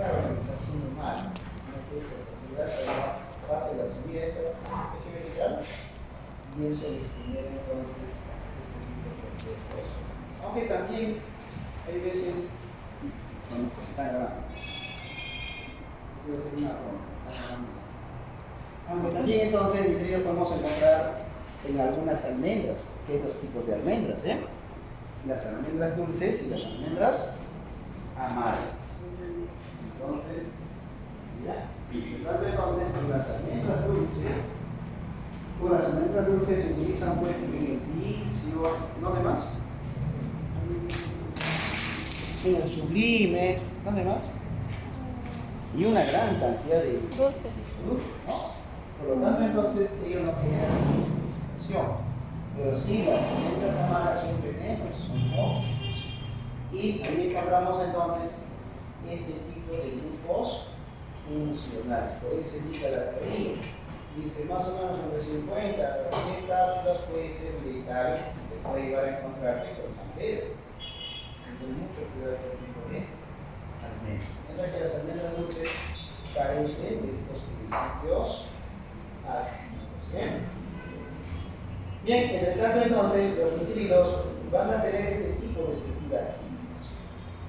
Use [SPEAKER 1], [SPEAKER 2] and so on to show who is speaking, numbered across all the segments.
[SPEAKER 1] claro, está haciendo mal. No puede considerar parte de la semilla de esa especie vegetal y eso les genera entonces este tipo de complejos. Aunque también hay veces, bueno, está grabando. Aunque también entonces nitrilo podemos encontrar en algunas almendras, porque hay dos tipos de almendras, las almendras dulces y las almendras amargas. Entonces, ya, entonces en las almendras dulces, pues las almendras dulces se utilizan pues en el vicio, ¿no demás? En el sublime, ¿no demás? Y una gran cantidad de dulces, ¿no? Por lo tanto, entonces, ellos no generan concentración. Pero sí, las almendras amargas son venenos, son tóxicos. Y ahí encontramos entonces este tipo de grupos funcionales. Por eso indica la teoría. Dice más o menos entre 50 a 100 cápsulas puede ser letal, te puede llevar a encontrarte con San Pedro. Entonces, mucho cuidado con el tipo de almendras. Mientras que las almendras dulces carecen de estos principios activos. Bien, en el tanto entonces, los nitrilos van a tener este tipo de estructura química.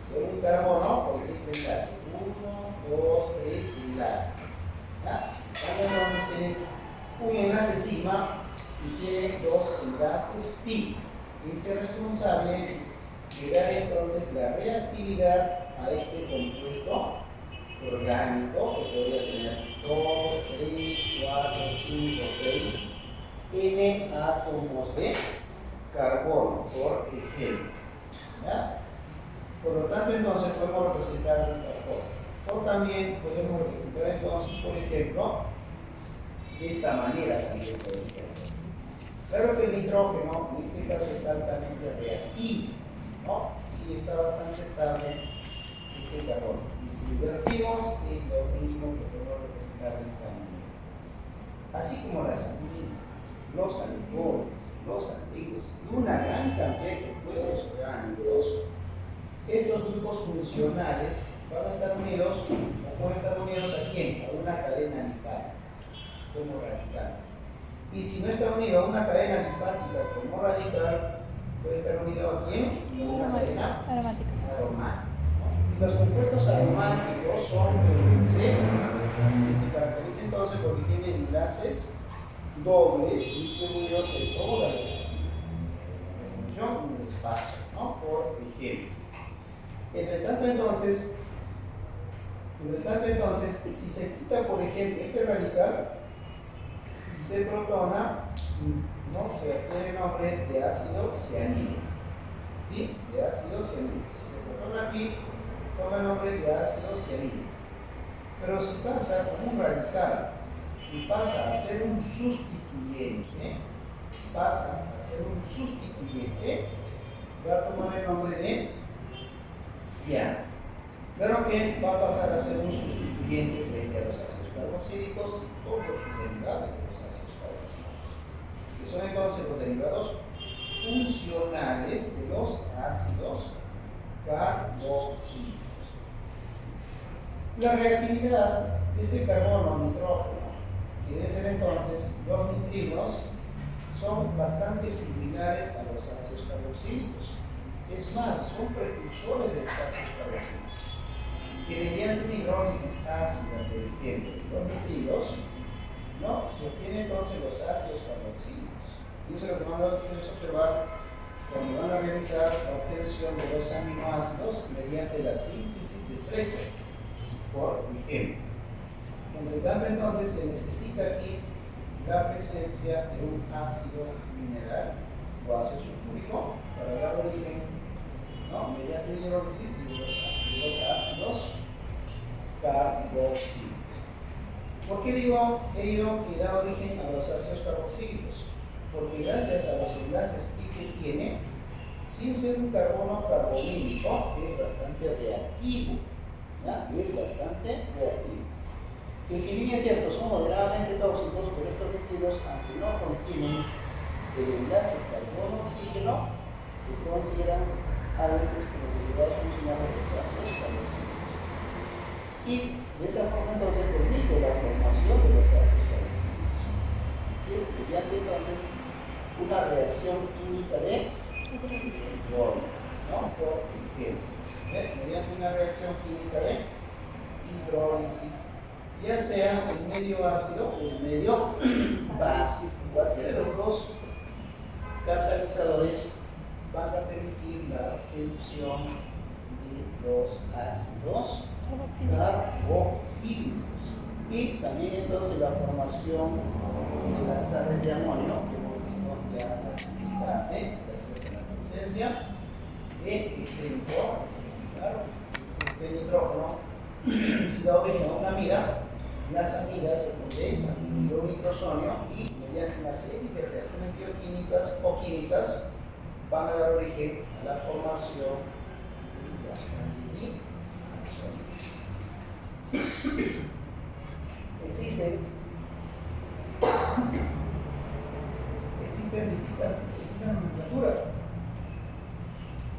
[SPEAKER 1] Ser un carbono, por ejemplo, enlace 1, 2, 3 enlaces. Entonces tienen un enlace sigma y tiene dos enlaces pi. Es el responsable de dar entonces la reactividad a este compuesto orgánico que podría tener 2, 3, 4, 5, 6 N átomos de carbono, por ejemplo. ¿Ya? Por lo tanto, entonces podemos representar de esta forma. O también podemos representar entonces, por ejemplo, de esta manera también podemos hacer. Claro que el nitrógeno en este caso está altamente reactivo, ¿no? Y está bastante estable este carbono. Y si invertimos es lo mismo que podemos representar de esta manera. Así como las aminas, los alcoholes, los aldehídos y una gran cantidad de compuestos orgánicos, estos grupos funcionales van a estar unidos, o pueden estar unidos ¿a quién? A una cadena alifática como radical. Y si no está unido a una cadena alifática como radical, puede estar unido ¿a quién? A una cadena aromática. ¿No? Y los compuestos aromáticos son que se caracterizan entonces porque tienen enlaces dobles distribuidos en toda la función en el espacio, ¿no? Por ejemplo. Entre tanto entonces, si se quita, por ejemplo, este radical y se protona, ¿no? Se obtiene el nombre de ácido cianhídrico. ¿Sí? De ácido cianhídrico. Si se protona aquí, toma el nombre de ácido cianhídrico. Pero si pasa como un radical y pasa a ser un sustituyente, va a tomar el nombre de ciano. Claro que va a pasar a ser un sustituyente frente a los ácidos carboxílicos y todos sus derivados de los ácidos carboxílicos, que son entonces los derivados funcionales de los ácidos carboxílicos. La reactividad de este carbono nitrógeno, que debe ser entonces los nitrilos, son bastante similares a los ácidos carboxílicos. Es más, son precursores de los ácidos carboxílicos. Que mediante una hidrólisis ácida, por ejemplo, los nitrilos, ¿no? Se obtienen entonces los ácidos carboxílicos. Y eso es lo que van a observar cuando van a realizar la obtención de los aminoácidos mediante la síntesis de estrecho, por ejemplo. Entre tanto, entonces, se necesita aquí la presencia de un ácido mineral o ácido sulfúrico para dar origen, ¿no? Mediante la hidrólisis de los ácidos carboxílicos. ¿Por qué digo ello que da origen a los ácidos carboxílicos? Porque gracias a los enlaces pi que tiene, sin ser un carbono carbonílico, es bastante reactivo. ¿Ya? Es bastante reactivo. Que si bien es cierto, son moderadamente tóxicos, pero estos líquidos, aunque no contienen el enlace carbono-oxígeno, se consideran a veces como derivados funcionales de los ácidos carboxílicos. Y de esa forma entonces permite la formación de los ácidos carboxílicos. Así es, mediante entonces una reacción química de hidrólisis, ¿no? Por ejemplo, mediante una reacción química de hidrólisis, ya sea en medio ácido o en medio básico. Cualquiera de los dos catalizadores van a permitir la obtención de los ácidos carboxílicos y también entonces la formación de las sales de amonio que hemos visto ya antes, gracias a la presencia de este nitrógeno. Claro, este nitrógeno si da origen a una amida, las amidas se condensan en un nitrosonio y mediante una serie de reacciones bioquímicas o químicas van a dar origen a la formación de la sanguinización. Existen distintas nomenclaturas.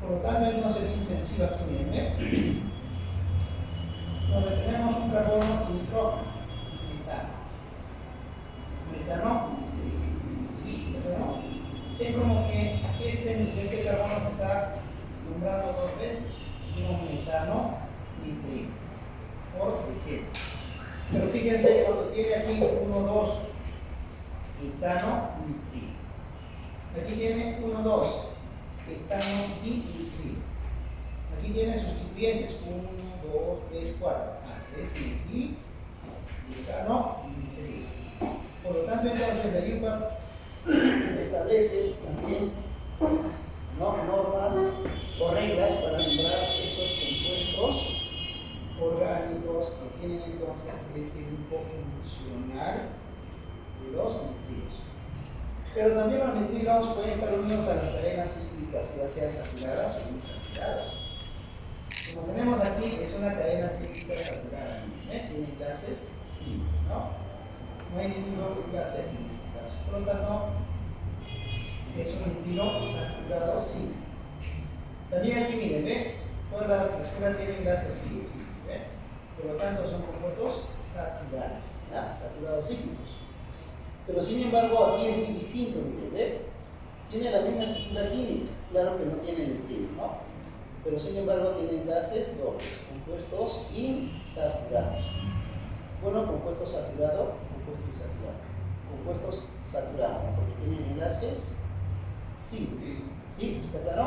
[SPEAKER 1] Por lo tanto, entonces bien sencillo aquí, miren, donde tenemos un carbono y nitrógeno, metano, ¿sí? Es como que este carbono se está nombrando dos veces, un metano nitrilo, por ejemplo. Pero fíjense, cuando tiene aquí 1, 2, etano nitrilo. Aquí tiene 1, 2, etano dinitrilo. Aquí tiene sustituyentes, 1, 2, 3, 4. Es nitril, etano nitrilo. Por lo tanto, entonces la IUPAC establece también normas o reglas para nombrar estos compuestos orgánicos que tienen entonces este grupo funcional de los nitrilos. Pero también los nitrilos pueden estar unidos a las cadenas cíclicas, ya sea saturadas o insaturadas. Como tenemos aquí, es una cadena cíclica saturada, tiene enlaces simples, ¿no? No hay ningún doble enlace aquí en este caso. Por lo tanto, es un nitrilo saturado cíclico. También aquí miren, ¿ve? Todas las estructuras tienen enlaces cíclicos. Por lo tanto, son compuestos saturados, ¿ya? Saturados cíclicos. Pero sin embargo, aquí es muy distinto, miren, ¿ve? Tiene la misma estructura química, claro que no tiene nitrilo, ¿no? Pero sin embargo, tiene enlaces dobles, compuestos insaturados. Bueno, compuesto saturado, compuesto insaturado. Compuestos saturados, ¿no? Porque tienen enlaces cíclicos. ¿Sí? ¿Está claro?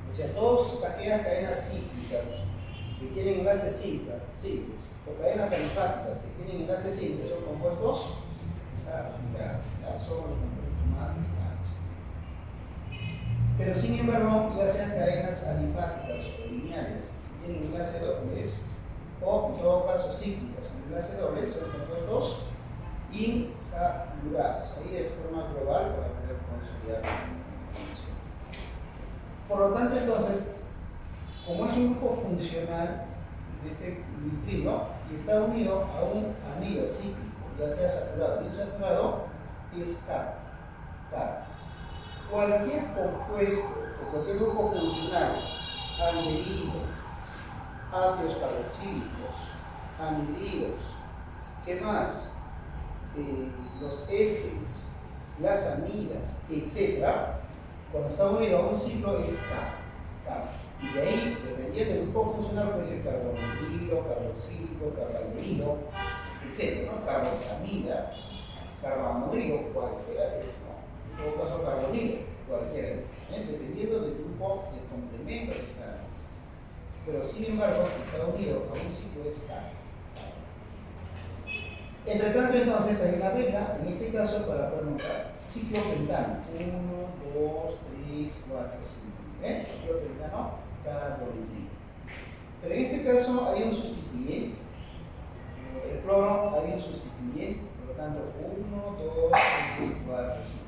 [SPEAKER 1] O sea, todas aquellas cadenas cíclicas que tienen enlaces cíclicos o cadenas alifáticas que tienen enlaces cíclicos son compuestos saturados. Ya son los compuestos más estables. Pero sin embargo, ya sean cadenas alifáticas o lineales que tienen enlaces dobles o en todo caso cíclicas con enlaces dobles son compuestos insaturados. Ahí de forma global para poder consolidar la información. Por lo tanto, entonces, como es un grupo funcional de este nitrilo y está unido a un anillo cíclico, ya sea saturado o insaturado, es carbo. Cualquier compuesto o cualquier grupo funcional, aldehído, ácidos carboxílicos, anhidridos, ¿qué más? Los ésteres, las amidas, etc., cuando está unido a un ciclo es carbo. Y de ahí, dependiendo del grupo funcional, puede ser carbonhidrilo, carboxílico, carbaldehído, etc., ¿no? Carboxamida, carbamidrilo, cualquiera de ellos, ¿no? En todo caso, carbonilo, cualquiera de ellos, dependiendo del grupo de complemento que está. Pero sin embargo, si está unido a un ciclo es carbo. Entre tanto, entonces, hay una regla, en este caso, para poder nombrar ciclo pentano. 1, 2, 3, 4, 5. Ciclo pentano, carbonhidrilo. Pero en este caso hay un sustituyente. El cloro hay un sustituyente. Por lo tanto, 1, 2, 3, 4, 5.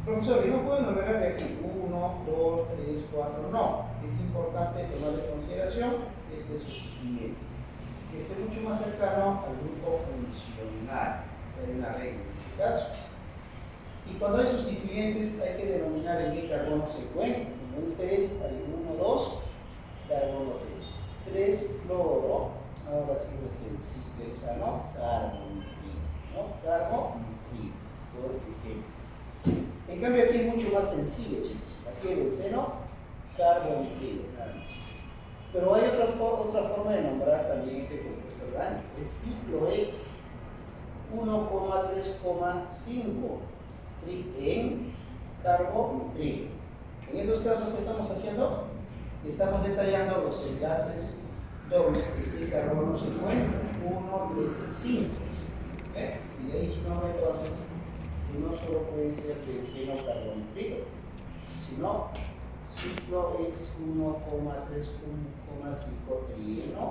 [SPEAKER 1] Profesor, ¿y no puedo nombrar de aquí? 1, 2, 3, 4. No. Es importante tomar en consideración este sustituyente, que esté mucho más cercano al grupo funcional. Sería una regla en este caso. Y cuando hay sustituyentes hay que denominar en qué carbono se encuentran. Como ven ustedes, hay 1, 2, carbono 3. 3 cloro, ahora sí cis-hexano carbonídrico, ¿no? Carbonídrico, por ejemplo. En cambio aquí es mucho más sencillo, chicos. Aquí el benceno carbonídrico, nada más. Pero hay otra forma de nombrar también este compuesto orgánico, el ciclohex 1,3,5 en carbonídrico. En esos casos, ¿qué estamos haciendo? Estamos detallando los enlaces dobles que este carbono se encuentra, 1, 3, 5. Y de ahí su nombre entonces, que no solo puede ser benceno carbonídrico, sino ciclohex 1,3,5 trieno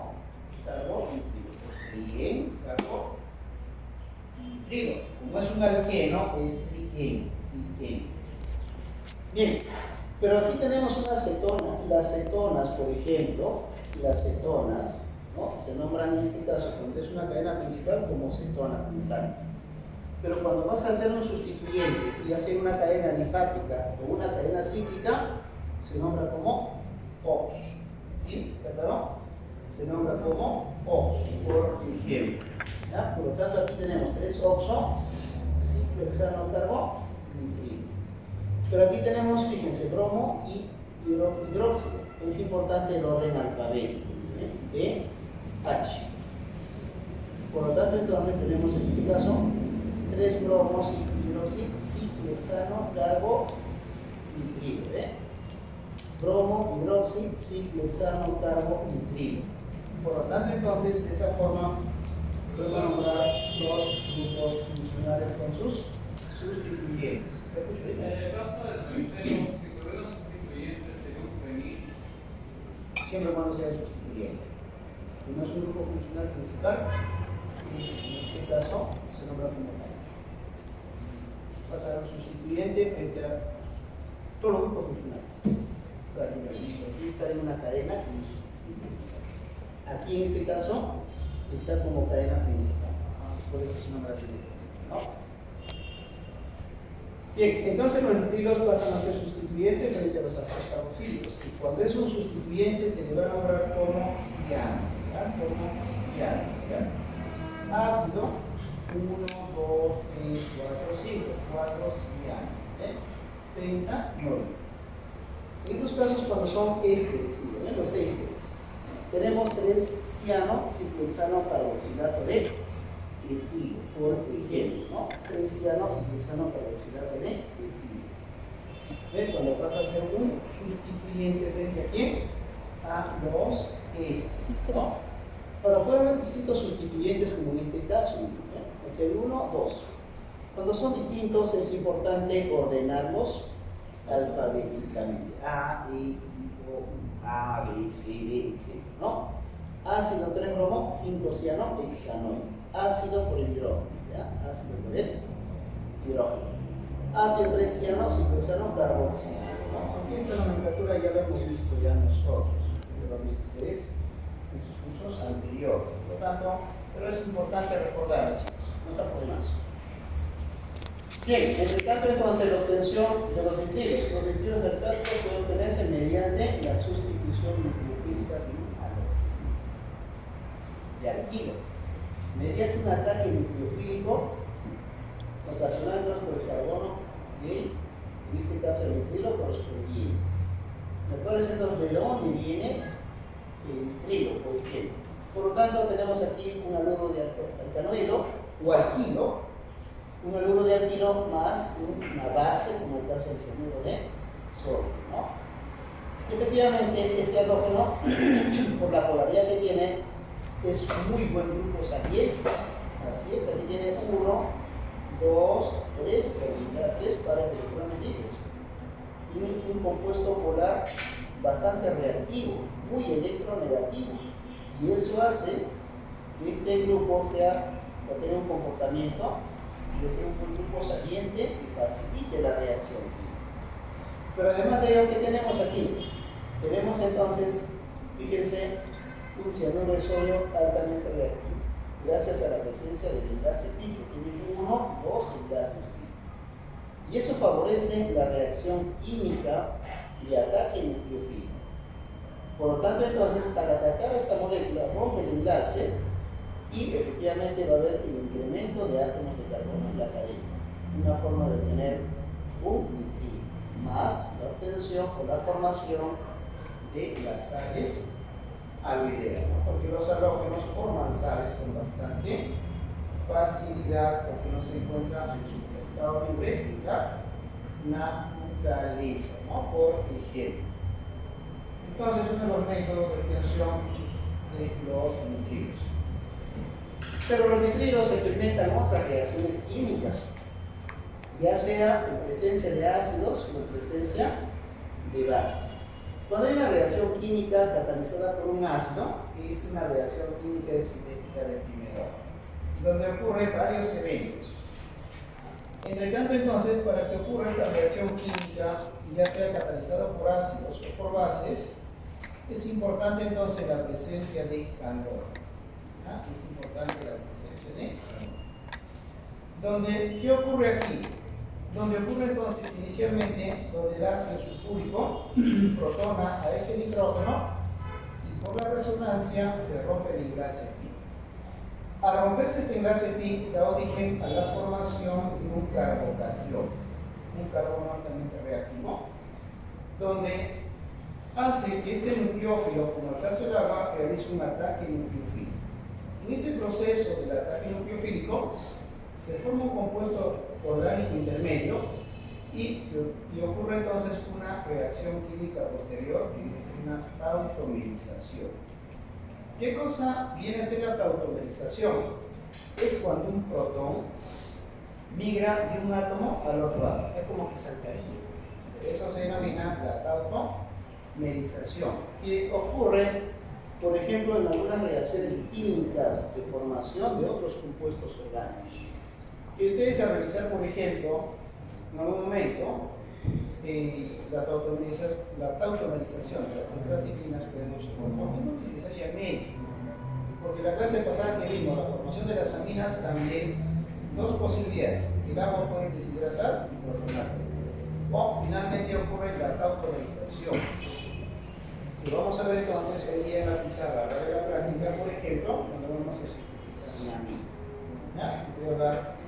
[SPEAKER 1] carbonídrico. Trien carbonídrico. Como es un alqueno, es trien. Bien, pero aquí tenemos una acetona. Las cetonas, por ejemplo, las cetonas, ¿no? Se nombran en este caso, cuando es una cadena principal, como cetona principal. Pero cuando vas a hacer un sustituyente y hacer una cadena alifática o una cadena cíclica, se nombra como OX. ¿Sí? ¿Está claro? Se nombra como OX, por ejemplo. ¿Ya? Por lo tanto, aquí tenemos 3 oxo, ciclohexano carbonídrico. Pero aquí tenemos, fíjense, bromo y hidróxido. Es importante el orden alfabético. B, H. Por lo tanto, entonces tenemos en este caso 3 bromos y hidróxido, ciclohexano carbonídrico. Bromo, hidróxido, ciclohexano carbonídrico. Por lo tanto, entonces, de esa forma, vamos a nombrar los grupos funcionales con sus sustituyentes.
[SPEAKER 2] En el caso del tercero, si tuviera un sustituyente, sería un fenil.
[SPEAKER 1] Siempre cuando sea sustituyente. Como es un grupo funcional principal, en este caso se nombra como tal. Vas a dar un sustituyente frente a todos los grupos funcionales. Aquí está en una cadena como sustituyente. Aquí en este caso está como cadena principal. Por eso se nombra ¿no? Bien, entonces los nitrilos pasan a ser sustituyentes frente a los ácidos carboxílicos. Y cuando es un sustituyente se le va a nombrar como ciano. Como ciano. Ácido 1, 2, 3, 4, 5. 4 ciano. Pentanol. En estos casos, cuando son ésteres, miren, los ésteres, tenemos 3 ciano, ciclohexano carboxilato de etilo, por ejemplo, ¿no? 3 ciano, ciclohexano carboxilato de etilo. ¿Ven? Cuando pasa a ser un sustituyente frente a quién? A los ésteres, ¿no? Pero puede haber distintos sustituyentes, como en este caso, ¿no? Aquí hay 1, 2. Cuando son distintos, es importante ordenarlos alfabéticamente. A, E, I, O, U, A, B, C, D, etc. ¿No? Ácido 3 bromo, 5 ciano, hexanoide. Ácido por el hidrógeno. ¿Ya? Ácido por el hidrógeno. Ácido 3 ciano, 5 hexano, carboxilano. ¿No? Aquí esta nomenclatura ya la hemos visto ya nosotros. Lo han visto ustedes en sus cursos anteriores. Por lo tanto, pero es importante recordarlo, chicos. No está por demás. Bien, entre tanto entonces la obtención de los nitrilos del plástico puede obtenerse mediante la sustitución nucleofílica de un halógeno, de alquilo, mediante un ataque nucleofílico ocasionado por el carbono en este caso el nitrilo correspondiente. ¿Me acuerdas entonces de dónde viene el nitrilo, por ejemplo? Por lo tanto, tenemos aquí un haluro de alcanoilo o alquilo. Un haluro de alquilo más una base, como el caso del cianuro de sodio, ¿no? Efectivamente, este halógeno, por la polaridad que tiene, es muy buen grupo saliente. Así es, aquí tiene 1, 2, 3, cada 3 pares de electrones libres. Y un compuesto polar bastante reactivo, muy electronegativo. Y eso hace que este grupo tenga un comportamiento de ser un grupo saliente y facilite la reacción. Pero además de ello, ¿qué tenemos aquí? Tenemos entonces, fíjense, un cianuro de sodio altamente reactivo, gracias a la presencia del enlace pi, que tiene 1, 2 enlaces pi. Y eso favorece la reacción química de ataque nucleofílico. Por lo tanto, entonces, al atacar esta molécula, rompe el enlace y efectivamente va a haber el incremento de átomos de carbono en la cadena. Una forma de obtener un nitrilo, más la obtención o la formación de las sales aloideas, ¿no? Porque los halógenos forman sales con bastante facilidad porque no se encuentran en su estado libre en la naturaleza, ¿no? Por ejemplo. Entonces, uno de los métodos de obtención de los nitrilos. Pero los nitrilos experimentan otras reacciones químicas, ya sea en presencia de ácidos o en presencia de bases. Cuando hay una reacción química catalizada por un ácido, es una reacción química sintética de primer orden, donde ocurren varios eventos. Entre tanto, entonces, para que ocurra esta reacción química, ya sea catalizada por ácidos o por bases, es importante entonces la presencia de calor. ¿Ah? Es importante la presencia de calor. ¿Qué ocurre aquí? Donde ocurre entonces inicialmente, donde el ácido sulfúrico protona a este nitrógeno y por la resonancia se rompe el enlace pi. Al romperse este enlace pi da origen a la formación de un carbocatión, un carbono altamente reactivo, donde hace que este nucleófilo, como el caso del agua, realice un ataque nucleofílico. En ese proceso del ataque nucleofílico se forma un compuesto orgánico intermedio y ocurre entonces una reacción química posterior que es una tautomerización. ¿Qué cosa viene a ser la tautomerización? Es cuando un protón migra de un átomo al otro átomo, es como que saltaría. Eso se denomina la tautomerización, que ocurre, por ejemplo, en algunas reacciones químicas de formación de otros compuestos orgánicos. Que ustedes a realizar, por ejemplo, en algún momento, la tautomerización de las tetraciclinas podemos ocurrir, no necesariamente, porque la clase pasada que vimos, la formación de las aminas, también dos posibilidades: el agua puede deshidratar y protonar, o finalmente ocurre la tautomerización. Y vamos a ver entonces hoy día en la pizarra, de la práctica, por ejemplo, cuando vamos a sintetizar una amina. ¿Ya? Voy a hablar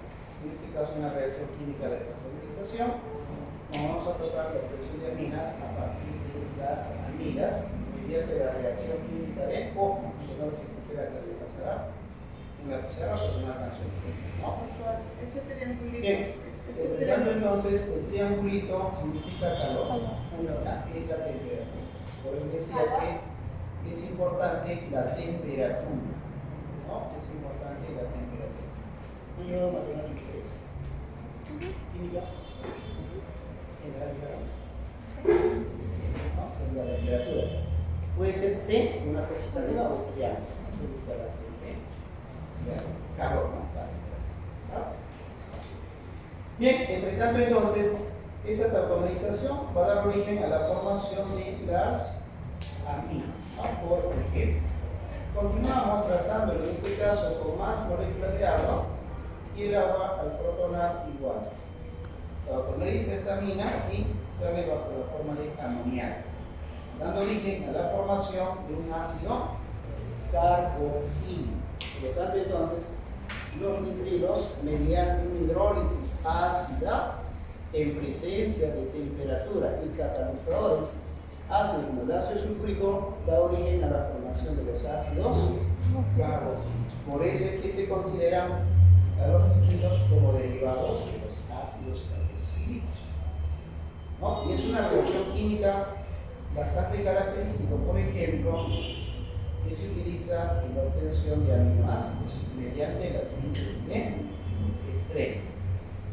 [SPEAKER 1] en este caso una reacción química de tautomerización. Vamos a tratar la obtención de aminas a partir de las amidas mediante la reacción química de O. No sé por qué la clase pasará en la pizarra por una canción. ¿No?
[SPEAKER 3] Ese triangulito.
[SPEAKER 1] Bien. Por tanto, entonces, el triangulito significa calor. ¿Ya? Es la temperatura. Por eso decía que es importante la temperatura. ¿No? Es importante la temperatura. Yo matemáticas. Química. ¿No? La temperatura. Puede ser C, una flechita arriba o triángulo. Eso indica la temperatura. Calor, ¿no? Bien, entre tanto entonces, esa tautomerización va a dar origen a la formación de las aminas, ¿no? Por ejemplo. Continuamos tratándolo en este caso con más moléculas de agua y el agua al protonar igual. Tautomeriza esta amina y sale bajo la forma de amoníaco, dando origen a la formación de un ácido carboxílico. Por lo tanto, entonces, los nitrilos, mediante una hidrólisis ácida en presencia de temperatura y catalizadores ácidos como el ácido sulfúrico, da origen a la formación de los ácidos carboxílicos. Por eso es que se consideran a los nitrilos como derivados de los ácidos carboxílicos, ¿no? Y es una reacción química bastante característica. Por ejemplo, que se utiliza en la obtención de aminoácidos mediante la síntesis de estreno,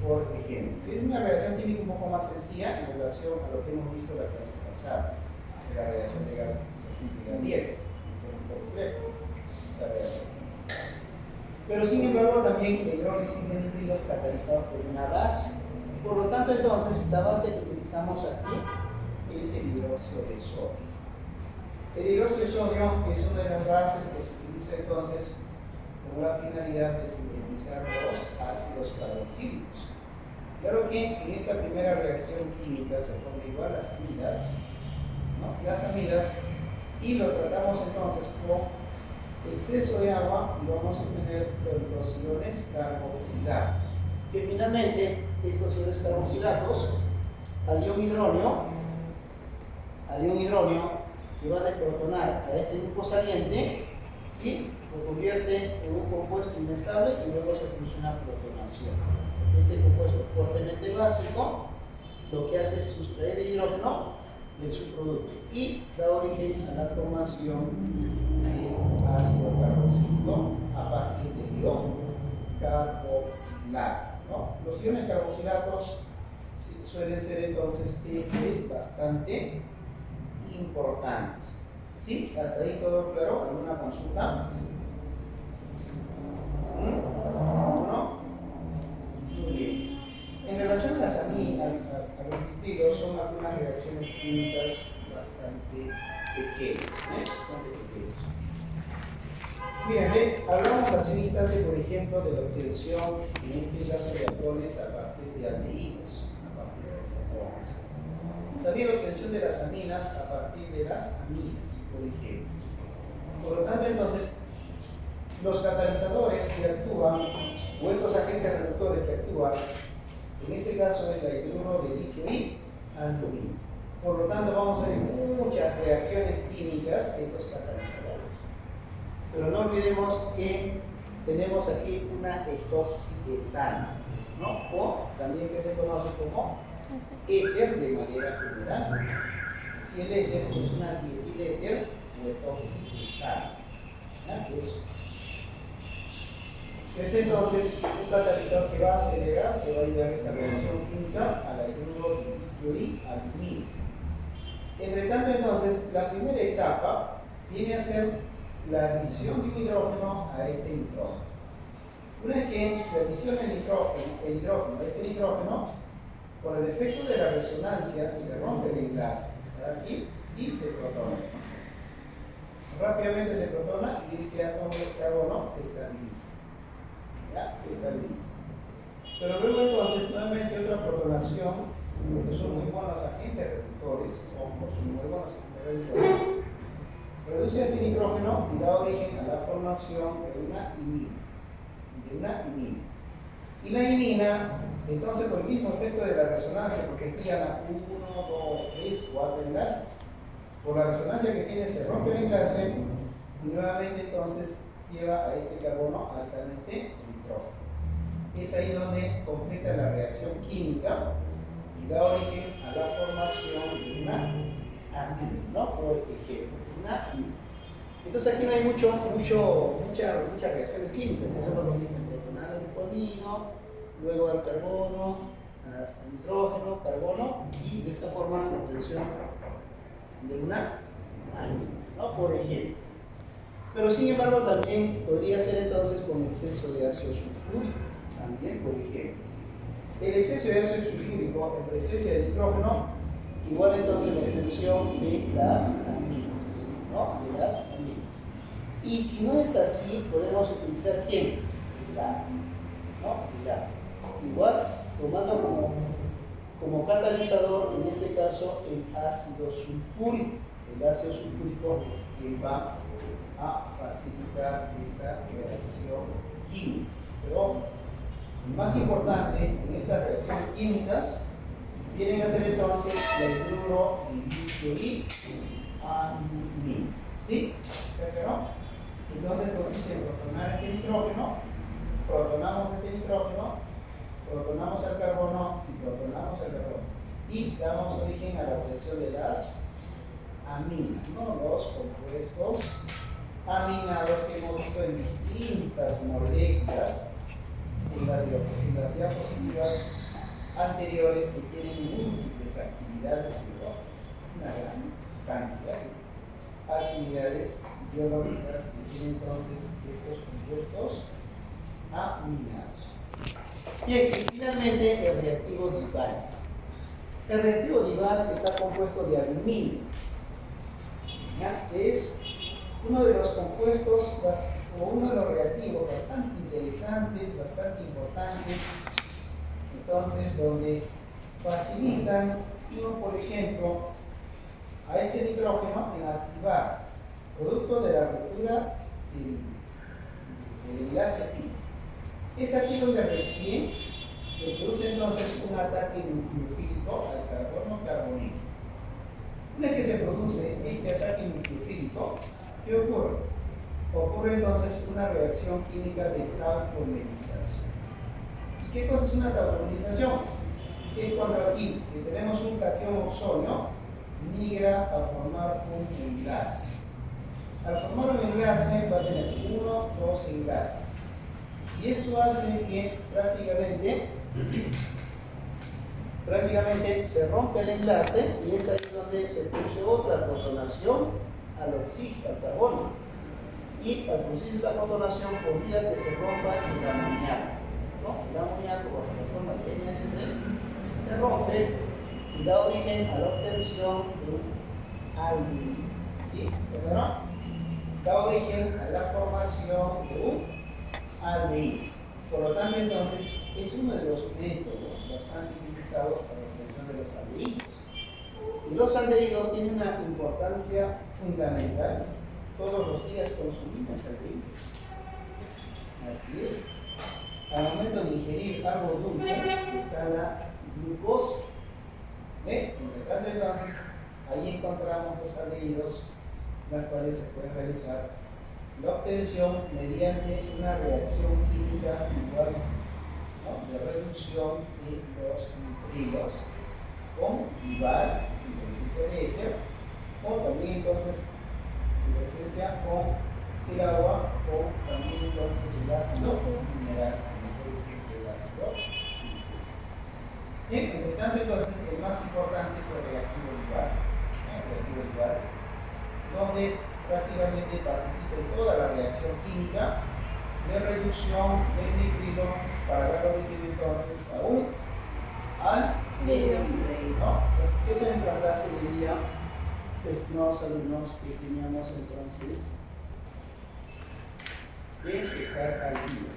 [SPEAKER 1] por ejemplo. Es una reacción química un poco más sencilla en relación a lo que hemos visto la clase pasada, la reacción de Gabriel, pero sin embargo también la hidrólisis de nitrilos catalizada por una base. Por lo tanto, entonces, la base que utilizamos aquí es el hidróxido de sodio. El hidróxido de sodio es una de las bases que se utiliza entonces con la finalidad de sintetizar los ácidos carboxílicos. Claro que en esta primera reacción química se forman igual las amidas, ¿no? Las amidas, y lo tratamos entonces con exceso de agua y vamos a obtener los iones carboxilatos. Que finalmente estos iones carboxilatos al ion hidronio que van a protonar a este grupo saliente, ¿sí? Lo convierte en un compuesto inestable y luego se produce una protonación. Este compuesto fuertemente básico lo que hace es sustraer el hidrógeno del subproducto y da origen a la formación de ácido carboxílico a partir del ion carboxilato, ¿no? Los iones carboxilatos suelen ser entonces bastante importantes. ¿Sí? ¿Hasta ahí todo claro? ¿Alguna consulta? ¿No? Muy bien. En relación a las a los nitrilos, son algunas reacciones químicas bastante pequeñas. Bastante pequeñas. Bien, hablamos hace un instante, por ejemplo, de la obtención, en este caso de alcoholes, a partir de aldehídos, a partir de cetonas. También la obtención de las aminas a partir de las amidas, por ejemplo. Por lo tanto, entonces, los catalizadores que actúan, o estos agentes reductores que actúan, en este caso es la hidruro de litio y aluminio. Por lo tanto, vamos a ver muchas reacciones químicas estos catalizadores. Pero no olvidemos que tenemos aquí una etoxietana, ¿no? O también que se conoce como éter de manera general. Si el éter es una dietiléter o etoxietana, es entonces un catalizador que va a acelerar, que va a ayudar a esta reacción química a la hidruro de litio y aluminio. Entre tanto, entonces, la primera etapa viene a ser la adición de un hidrógeno a este nitrógeno. Una vez que se adiciona el hidrógeno a este nitrógeno, por el efecto de la resonancia se rompe el enlace, está aquí, y se protona. Rápidamente se protona y este átomo de carbono se estabiliza. ¿Ya? Se estabiliza. Pero luego entonces, nuevamente otra protonación, porque son muy buenos agentes reductores, son muy buenos agentes reductores, reduce este nitrógeno y da origen a la formación de una imina. Y la imina, entonces, por el mismo efecto de la resonancia, porque aquí ya 1, 2, 3, 4 enlaces. Por la resonancia que tiene, se rompe el enlace y nuevamente entonces lleva a este carbono altamente nitrógeno. Es ahí donde completa la reacción química y da origen a la formación de una amina, ¿no? Por ejemplo, una amina. Entonces aquí no hay muchas reacciones químicas, eso lo consiste en protonar el grupo amino, luego al carbono, al nitrógeno, carbono, y de esta forma la obtención de una amina, ¿no? Por ejemplo. Pero sin embargo también podría ser entonces con exceso de ácido sulfúrico, también por ejemplo. El exceso de ácido sulfúrico en presencia de nitrógeno igual entonces la obtención de las aminas, ¿no? De las aminas. Y si no es así, podemos utilizar ¿quién? El agua, ¿no? El agua. Igual tomando como catalizador, en este caso, el ácido sulfúrico. El ácido sulfúrico es quien va a facilitar esta reacción química. Pero lo más importante en estas reacciones químicas vienen a ser entonces la hidruro de litio y aluminio. ¿Sí? ¿No? Entonces consiste en protonar este nitrógeno, protonamos este nitrógeno, protonamos el carbono y protonamos el carbono. Y damos origen a la obtención de las aminas, ¿no? Los compuestos aminados que hemos visto en distintas moléculas en las diapositivas anteriores, que tienen múltiples actividades biológicas, una gran cantidad de actividades biológicas que tienen entonces estos compuestos aminados. Bien, y finalmente el reactivo Duval. El reactivo Duval está compuesto de aluminio, ¿ya? Es uno de los compuestos o uno de los reactivos bastante interesantes, bastante importantes, entonces donde facilitan, por ejemplo, a este nitrógeno en activar, producto de la ruptura el enlace aquí. Es aquí donde recién se produce entonces un ataque nucleofílico al carbono carbonilo. Una vez que se produce este ataque nucleofílico, ¿qué ocurre? Ocurre entonces una reacción química de tauromerización. ¿Y qué cosa es una tauromerización? Es cuando aquí que tenemos un catión oxonio migra a formar un enlace. Al formar un enlace va a tener uno, dos enlaces. Y eso hace que prácticamente se rompe el enlace y es ahí donde se produce otra protonación al oxígeno, al carbono. Y al producirse la protonación obliga que se rompa el amoníaco, ¿no? El amoníaco, bajo la forma de NH3, se rompe y da origen a la obtención de un aldehído. ¿Sí? ¿Está claro? Da origen a la formación de un aldehído. Por lo tanto, entonces, es uno de los métodos bastante utilizados para la obtención de los aldehídos. Y los aldehídos tienen una importancia fundamental. Todos los días consumimos aldehídos. Así es. Al momento de ingerir algo dulce, está la glucosa. Entre tanto, entonces, ahí encontramos los aldehídos, las cuales se pueden realizar la obtención mediante una reacción química igual, ¿no?, de reducción de los nitrilos con IVAL, en presencia de éter, o también entonces en presencia con el agua, o también entonces el ácido mineral, por ejemplo el ácido sulfúrico. Bien, entre tanto entonces el más importante es el reactivo IVAL, donde prácticamente participa en toda la reacción química de reducción del nitrilo para dar origen entonces a un aldehído, ¿no? Entonces, eso en la clase de día, estimados alumnos, que teníamos entonces que estar al día.